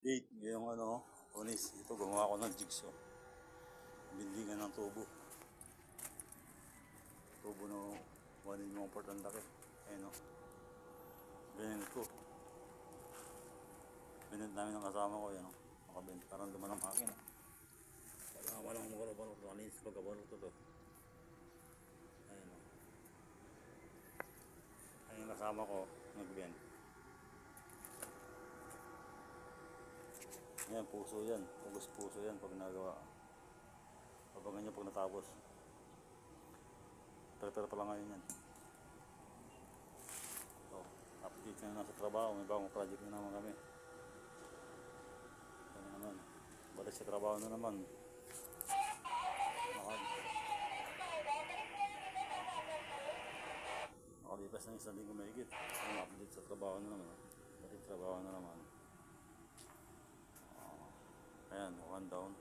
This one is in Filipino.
Date, yung unis, ito gumawa ko ng jigsaw. Bindingan ng tubo. Tubo na 1 ang laki. Ayun o. Ganyan ito. Binend namin ng kasama ko, yan o. Nakabend, parang duman ang akin. Walang mukha-mukha, kalinis pagkabalot ito. Ayun o. Ayun yung kasama ko, nag-bend. Yan, puso yan. Pugos puso yan pag nagawa. Papagan nyo pag natapos. Pero pa lang ngayon yan. So, update na nasa trabaho. May bagong project na naman kami. Ano naman. Balik sa trabaho na naman. Nakalipas ng 1 linggo mahigit. Ang update sa trabaho na naman. Balik trabaho na naman. Ayan, 1 down.